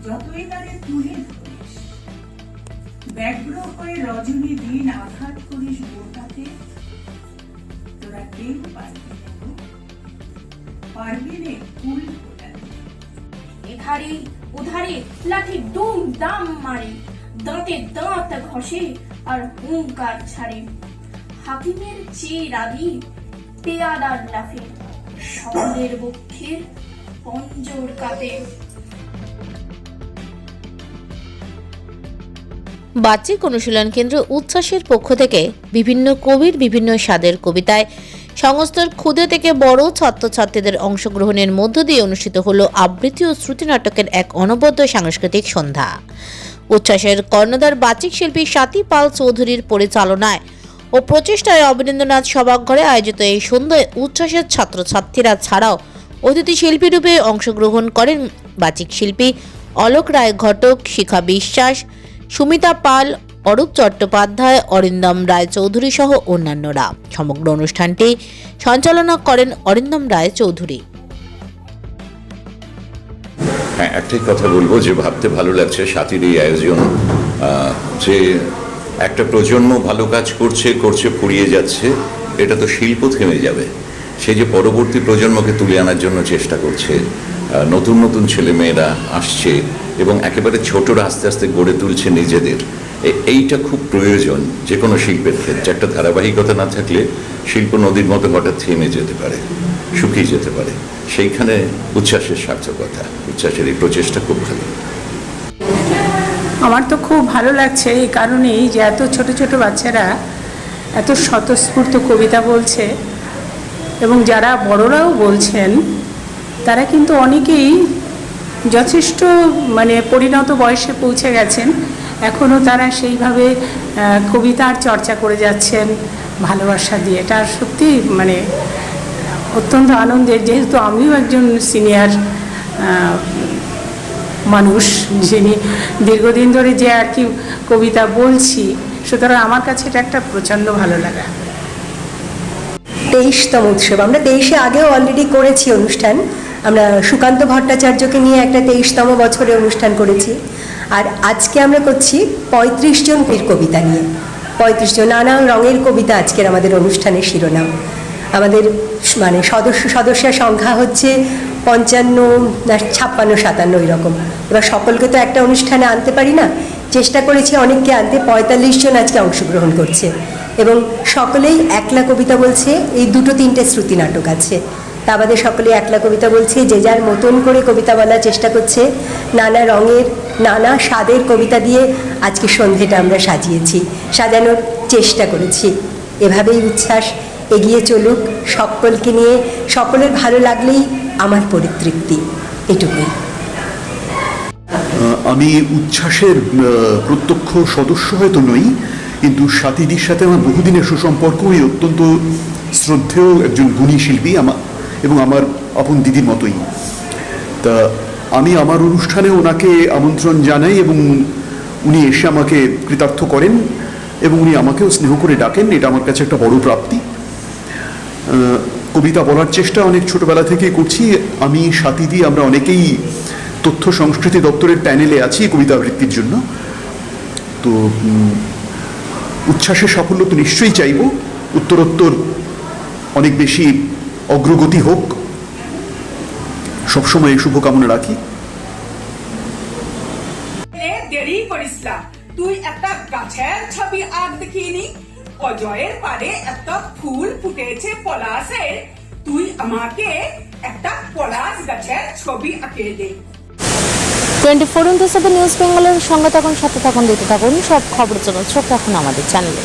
যতই তারে তুলে ধরিস, ব্যগ্র হয়ে রজনী দিন আঘাত করিস বোটাতে, তোরা কেউ পারবি না গো, পারবি নে ফুল ফোটাতে। এধারে ওধারে লাঠি দুম দাম মারে, দাঁতে দাঁত ঘষে আর হুঙ্কার ছাড়ে। হাকিমের চেয়ে রাগী পেয়াদার লাফে, সকলের বক্ষের পঞ্জর কাটে। বাচিক অনুশীলন কেন্দ্র উচ্ছ্বাসের পক্ষ থেকে বিভিন্ন কবির বিভিন্ন স্বাদের কবিতায় সংস্থার ক্ষুদে থেকে বড় ছাত্রছাত্রীদের অংশগ্রহণের মধ্য দিয়ে অনুষ্ঠিত হলো আবৃত্তি ও শ্রুতি নাটকের এক অনবদ্য সাংস্কৃতিক সন্ধ্যা। উচ্ছ্বাসের কর্ণধার বাচিক শিল্পী স্বাতী পাল চৌধুরীর পরিচালনায় ও প্রচেষ্টায় অবনীন্দ্রনাথ সভাঘরে আয়োজিত এই সন্ধ্যায় উচ্ছ্বাসের ছাত্রছাত্রীরা ছাড়াও অতিথি শিল্পী রূপে অংশগ্রহণ করেন বাচিক শিল্পী অলোক রায় ঘটক, শিখা বিশ্বাস, সুমিতা পাল, অরূপ চট্টোপাধ্যায়, অরিন্দম রায় চৌধুরী সহ অন্যান্যরা। সমগ্র অনুষ্ঠানটি সঞ্চালনা করেন অরিন্দম রায় চৌধুরী। হ্যাঁ, একটাই কথা বলবো যে ভাবতে ভালো লাগছে স্বাতীর এই আয়োজন, যে একটা প্রজন্ম ভালো কাজ করছে ফুরিয়ে যাচ্ছে, এটা তো শিল্প থেমে যাবে। সে যে পরবর্তী প্রজন্মকে তুলে আনার জন্য চেষ্টা করছে, নতুন নতুন ছেলে মেয়েরা আসছে এবং একেবারে ছোটরা আস্তে আস্তে গড়ে তুলছে নিজেদের, এইটা খুব প্রয়োজন যে কোনো শিল্পের ক্ষেত্রে। একটা ধারাবাহিকতা না থাকলে শিল্প নদীর মতো হঠাৎ থেমে যেতে পারে, শুকিয়ে যেতে পারে। সেইখানে উচ্ছ্বাসের সার্থকতা, উচ্ছ্বাসের এই প্রচেষ্টা খুব ভালো। আমার তো খুব ভালো লাগছে এই কারণেই যে এত ছোট ছোট বাচ্চারা এত স্বতঃস্ফূর্ত কবিতা বলছে এবং যারা বড়রাও বলছেন তারা কিন্তু অনেকেই যথেষ্ট পরিণত বয়সে পৌঁছে গেছেন, এখনও তারা সেইভাবে কবিতার চর্চা করে যাচ্ছেন ভালোবাসা দিয়ে। এটা সত্যি অত্যন্ত আনন্দের, যেহেতু আমিও একজন সিনিয়র মানুষ, যিনি দীর্ঘদিন ধরে যে আর কি কবিতা বলছি, সুতরাং আমার কাছে এটা একটা প্রচণ্ড ভালো লাগা। 23তম উৎসব আমরা 23-এ আগেও অলরেডি করেছি অনুষ্ঠান। আমরা সুকান্ত ভট্টাচার্যকে নিয়ে একটা 23তম বছরে অনুষ্ঠান করেছি, আর আজকে আমরা করছি 35 জন বীর কবিতা নিয়ে। 35 জন নানা রঙের কবিতা আজকের আমাদের অনুষ্ঠানের শিরোনাম। আমাদের সদস্যের সংখ্যা হচ্ছে 55 না 56 57 এরকম। এবার সকলকে তো একটা অনুষ্ঠানে আনতে পারি না, চেষ্টা করেছি অনেককে আনতে। 45 জন আজকে অংশগ্রহণ করছে এবং সকলেই একলা কবিতা বলছে। এই 2-3টে শ্রুতি নাটক আছে, তা বাদে সকলেই একলা কবিতা বলছে, যে যার মতন করে কবিতা বলার চেষ্টা করছে। নানা রঙের নানা স্বাদের কবিতা দিয়ে আজকে সন্ধেটা আমরা সাজানোর চেষ্টা করেছি। এভাবেই উচ্ছ্বাস এগিয়ে চলুক, সকলকে নিয়ে, সকলের ভালো লাগলেই আমার পরিতৃপ্তি, এটুকুই। আমি উচ্ছ্বাসের প্রত্যক্ষ সদস্য হয়তো নই, কিন্তু স্বাতীদির সাথে আমার বহুদিনের সুসম্পর্ক। উনি অত্যন্ত শ্রদ্ধেয় একজন গুণী শিল্পী এবং আমার আপন দিদির মতোই। তা আমি আমার অনুষ্ঠানে ওনাকে আমন্ত্রণ জানাই এবং উনি এসে আমাকে কৃতার্থ করেন এবং উনি আমাকেও স্নেহ করে ডাকেন। এটা আমার কাছে একটা বড় প্রাপ্তি। কবিতা বলার চেষ্টা অনেক ছোটবেলা থেকেই করছি। আমি স্বাতীদি আমরা অনেকেই তথ্য সংস্কৃতি দপ্তরের প্যানেলে আছি কবিতা আবৃত্তির জন্য। তো উচ্ছ্বাসের সাফল্য তো নিশ্চয়ই চাইব, উত্তরোত্তর অনেক বেশি অগ্রগতি হোক, সবসময় এই শুভকামনা রাখি। দেরি করিস না, তুই একটা গাছের ছবি আঁক দেখিনি? অজয়ের পারে একটা ফুল ফুটেছে পলাশের, তুই আমাকে একটা পলাশ গাছের ছবি আঁকে দে। 24 নিউজ বেঙ্গলের সঙ্গে থাকুন, সাথে থাকুন, দেখতে থাকুন সব খবরের জন্য চোখ রাখুন আমাদের চ্যানেলে।